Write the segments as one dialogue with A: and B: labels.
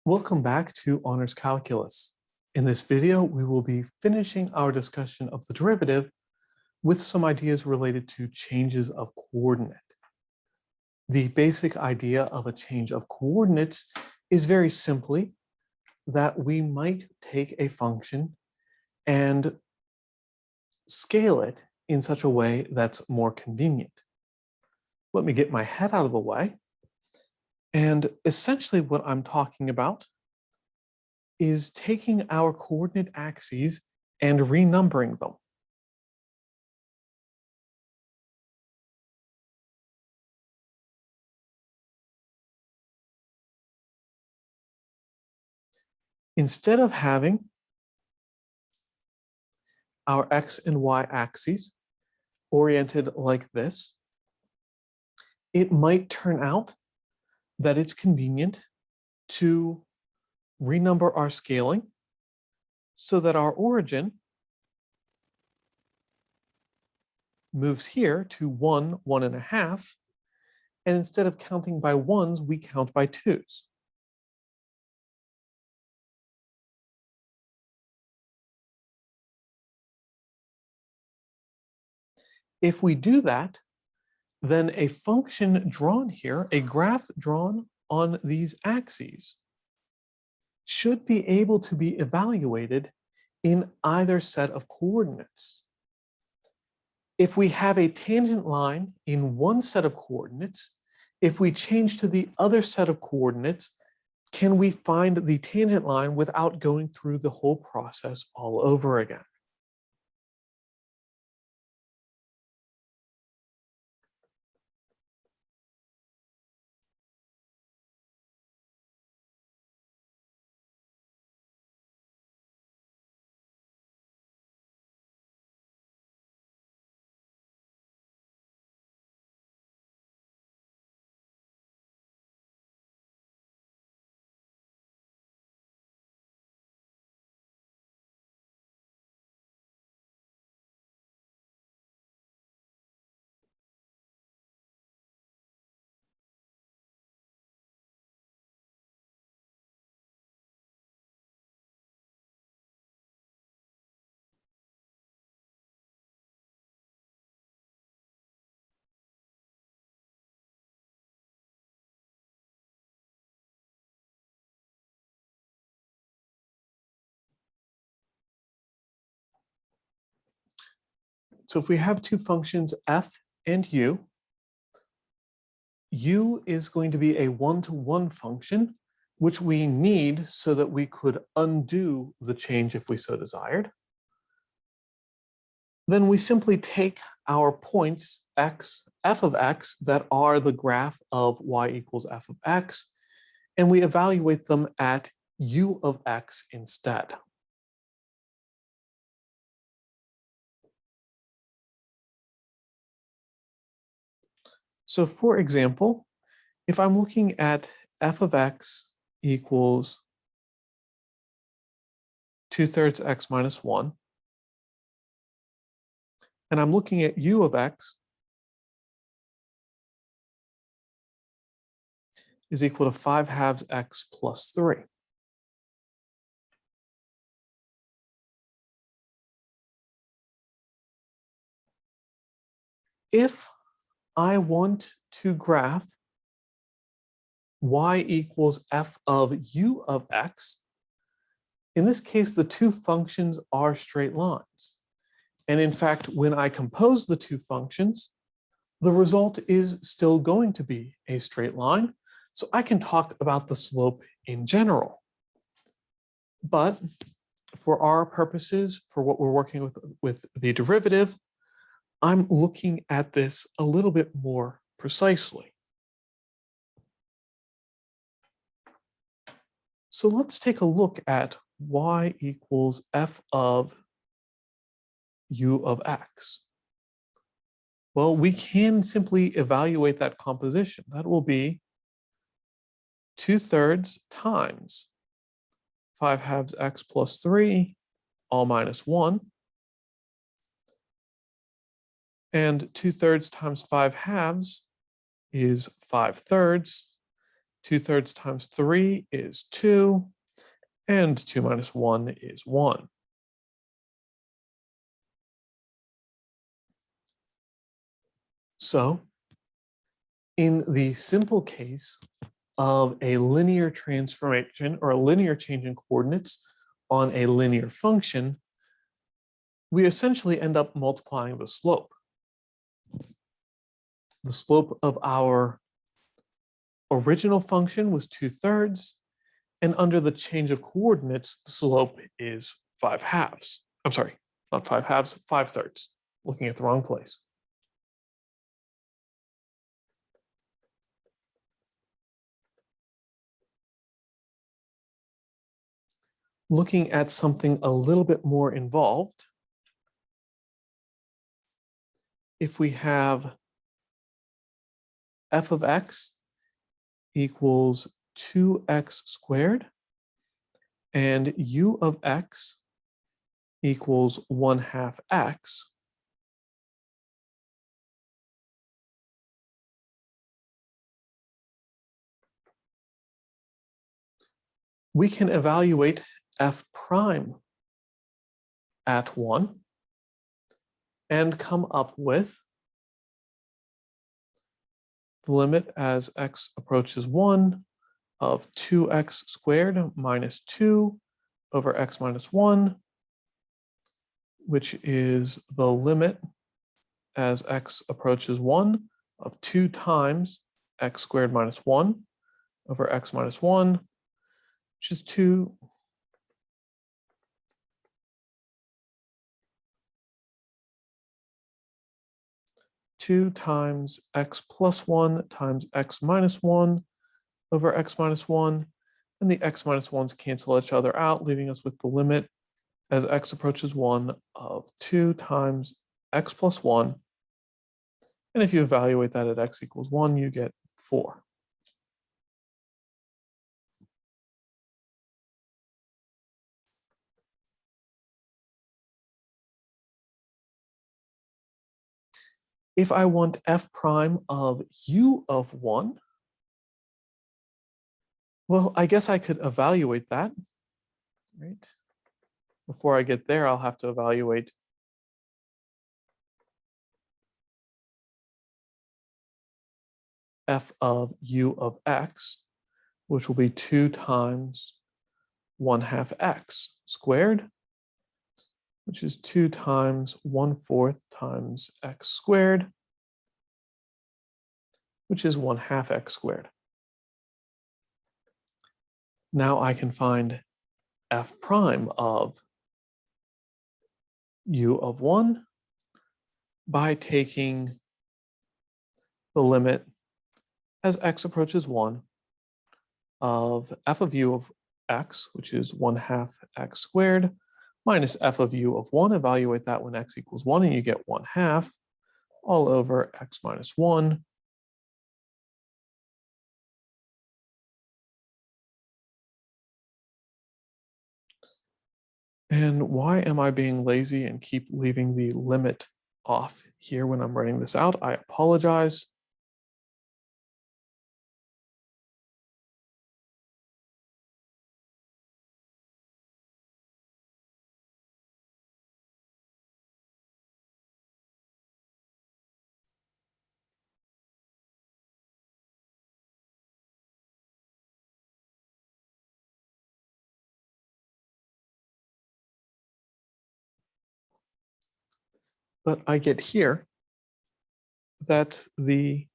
A: Welcome back to Honors Calculus. In this video, we will be finishing our discussion of the derivative with some ideas related to changes of coordinate. The basic idea of a change of coordinates is very simply that we might take a function and scale it in such a way that's more convenient. Let me get my head out of the way. And essentially what I'm talking about is taking our coordinate axes and renumbering them. Instead of having our x and y axes oriented like this, it might turn out that it's convenient to renumber our scaling so that our origin moves here to 1, 1.5, and instead of counting by ones, we count by twos. If we do that, then a function drawn here, a graph drawn on these axes, should be able to be evaluated in either set of coordinates. If we have a tangent line in one set of coordinates, if we change to the other set of coordinates, can we find the tangent line without going through the whole process all over again? So if we have two functions, f and u is going to be a one-to-one function, which we need so that we could undo the change if we so desired. Then we simply take our points f of x that are the graph of y equals f of x, and we evaluate them at u of x instead. So for example, if I'm looking at f of x equals 2/3 x minus 1, and I'm looking at u of x is equal to 5/2 x plus 3. If I want to graph y equals f of u of x, in this case, the two functions are straight lines. And in fact, when I compose the two functions, the result is still going to be a straight line. So I can talk about the slope in general. But for our purposes, for what we're working with the derivative, I'm looking at this a little bit more precisely. So let's take a look at y equals f of u of x. Well, we can simply evaluate that composition. That will be 2/3 times 5/2 x plus 3, all minus 1. And 2/3 times 5/2 is 5/3. 2/3 times 3 is 2, and 2 minus 1 is 1. So, in the simple case of a linear transformation or a linear change in coordinates on a linear function, we essentially end up multiplying the slope. The slope of our original function was 2/3, and under the change of coordinates, the slope is 5/2. I'm sorry, not 5/2, 5/3. Looking at the wrong place. Looking at something a little bit more involved, if we have f of x equals 2x squared and u of x equals 1/2 x, we can evaluate f prime at 1 and come up with the limit as x approaches 1 of 2x squared minus 2 over x minus 1, which is the limit as x approaches 1 of 2 times x squared minus 1 over x minus 1, which is 2 times x plus 1 times x minus 1 over x minus 1, and the x minus 1's cancel each other out, leaving us with the limit as x approaches 1 of 2 times x plus 1. And if you evaluate that at x equals 1, you get 4. If I want f prime of u of 1, well, I guess I could evaluate that, right? Before I get there, I'll have to evaluate f of u of x, which will be 2 times 1/2 x squared, which is 2 times 1/4 times x squared, which is 1/2 x squared. Now I can find f prime of u of 1 by taking the limit as x approaches 1 of f of u of x, which is 1/2 x squared, minus f of u of 1. Evaluate that when x equals 1, and you get 1/2 all over x minus 1. And why am I being lazy and keep leaving the limit off here when I'm writing this out? I apologize. But I get here that the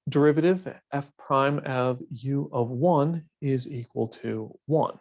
A: derivative f prime of u of 1 is equal to 1.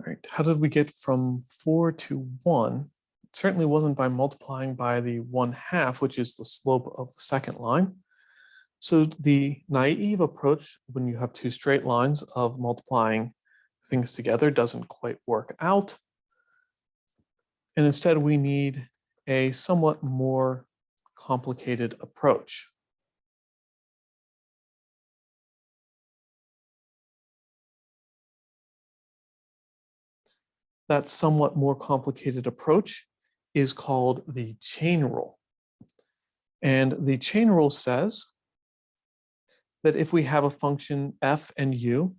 A: All right, how did we get from 4 to 1? It certainly wasn't by multiplying by the 1/2, which is the slope of the second line. So the naive approach, when you have two straight lines of multiplying things together, doesn't quite work out. And instead, we need a somewhat more complicated approach. That somewhat more complicated approach is called the chain rule. And the chain rule says that if we have a function f and u,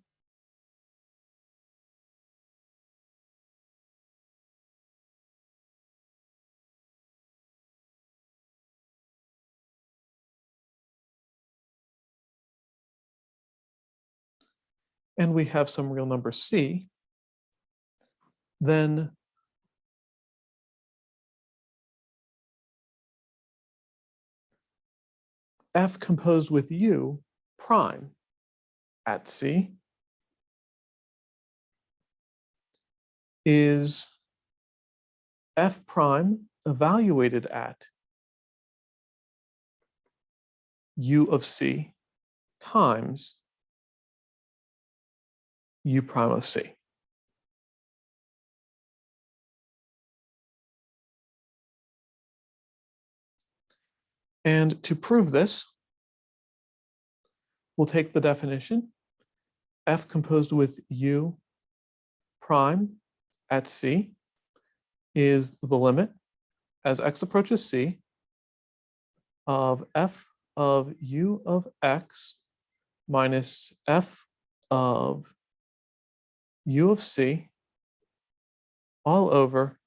A: and we have some real number c, then f composed with u prime at c is f prime evaluated at u of c times u prime of c. And to prove this, we'll take the definition. F composed with u prime at c is the limit as x approaches c of f of u of x minus f of u of c all over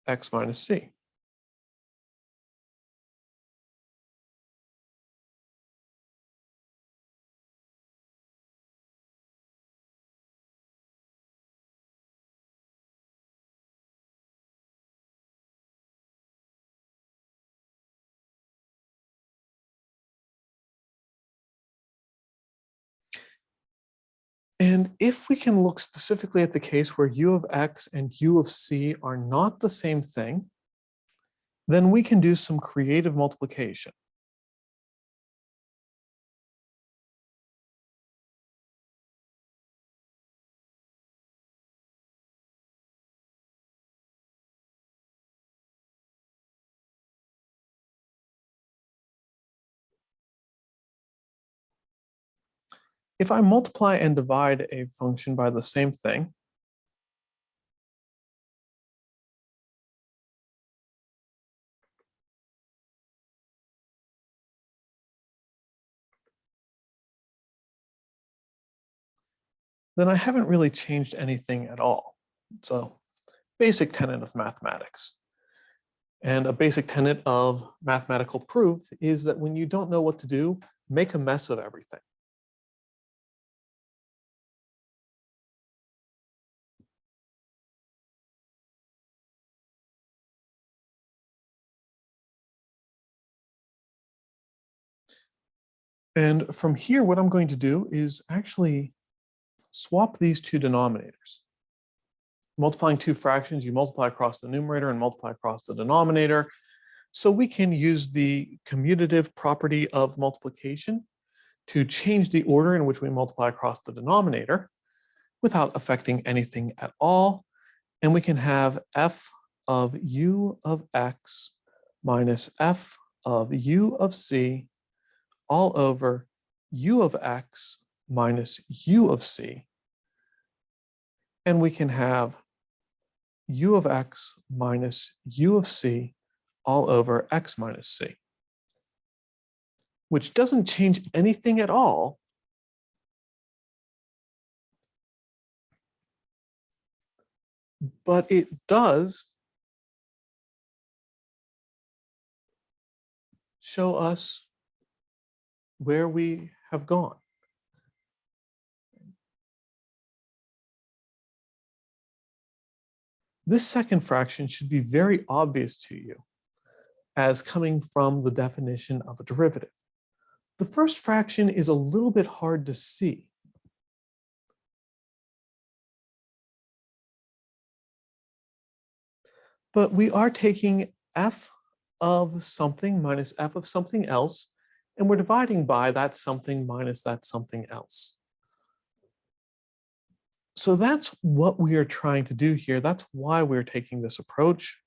A: x minus c. And if we can look specifically at the case where u of x and u of c are not the same thing, then we can do some creative multiplication. If I multiply and divide a function by the same thing, then I haven't really changed anything at all. It's a basic tenet of mathematics. And a basic tenet of mathematical proof is that when you don't know what to do, make a mess of everything. And from here, what I'm going to do is actually swap these two denominators. Multiplying two fractions, you multiply across the numerator and multiply across the denominator. So we can use the commutative property of multiplication to change the order in which we multiply across the denominator without affecting anything at all. And we can have f of u of x minus f of u of c all over u of x minus u of c. And we can have u of x minus u of c all over x minus c, which doesn't change anything at all, but it does show us where we have gone. This second fraction should be very obvious to you as coming from the definition of a derivative. The first fraction is a little bit hard to see. But we are taking f of something minus f of something else and we're dividing by that something minus that something else. So that's what we are trying to do here. That's why we're taking this approach.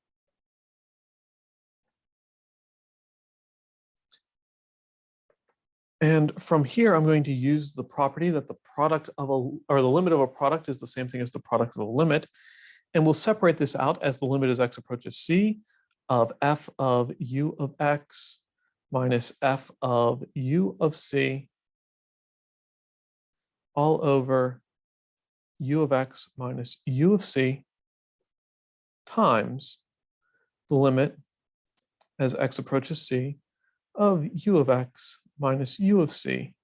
A: And from here, I'm going to use the property that the product of the limit of a product is the same thing as the product of a limit. And we'll separate this out as the limit as x approaches c of f of u of x minus f of u of c all over u of x minus u of c times the limit as x approaches c of u of x minus u of c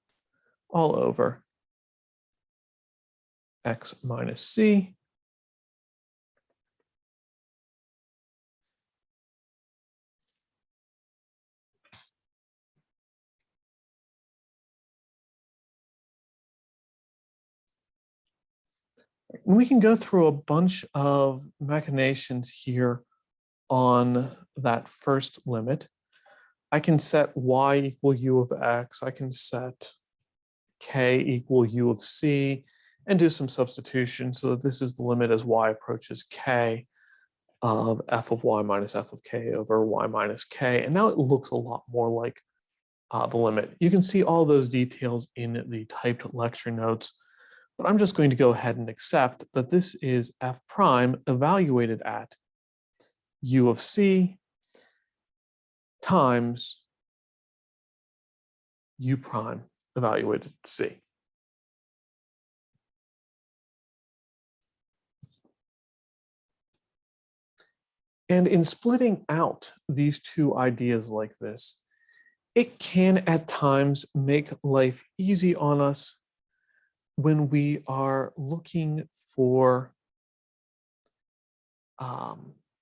A: all over x minus c And we can go through a bunch of machinations here on that first limit. I can set y equal u of x. I can set k equal u of c and do some substitution so that this is the limit as y approaches k of f of y minus f of k over y minus k. And now it looks a lot more like the limit. You can see all those details in the typed lecture notes. But I'm just going to go ahead and accept that this is f prime evaluated at u of c times u prime evaluated at c. And in splitting out these two ideas like this, it can at times make life easy on us when we are looking for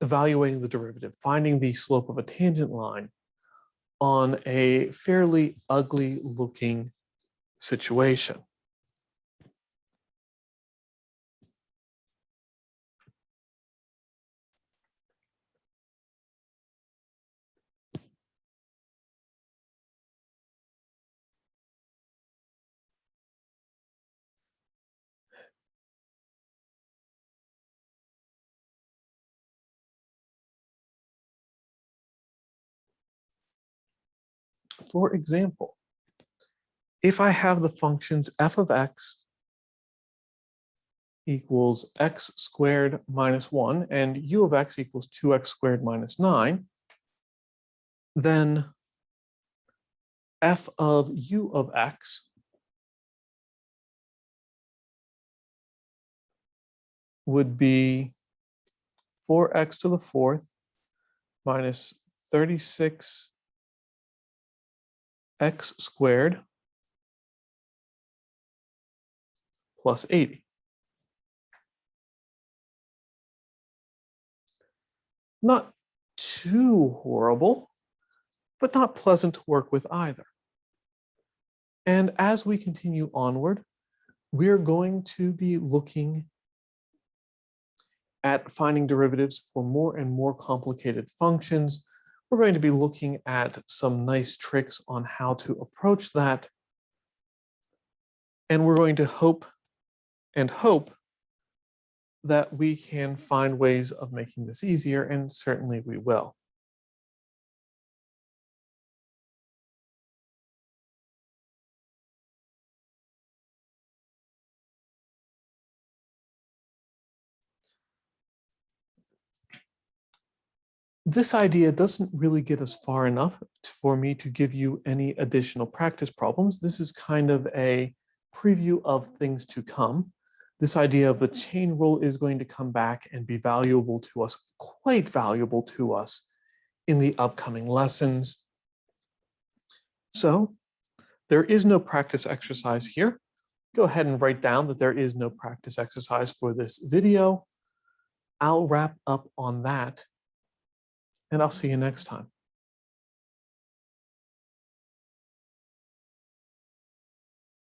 A: evaluating the derivative, finding the slope of a tangent line on a fairly ugly looking situation. For example, if I have the functions f of x equals x squared minus 1 and u of x equals 2x squared minus 9, then f of u of x would be 4x to the fourth minus 36x squared plus 80. Not too horrible, but not pleasant to work with either. And as we continue onward, we're going to be looking at finding derivatives for more and more complicated functions. We're going to be looking at some nice tricks on how to approach that. And we're going to hope that we can find ways of making this easier, and certainly we will. This idea doesn't really get us far enough for me to give you any additional practice problems. This is kind of a preview of things to come. This idea of the chain rule is going to come back and be valuable to us, quite valuable to us in the upcoming lessons. So there is no practice exercise here. Go ahead and write down that there is no practice exercise for this video. I'll wrap up on that, and I'll see you next time.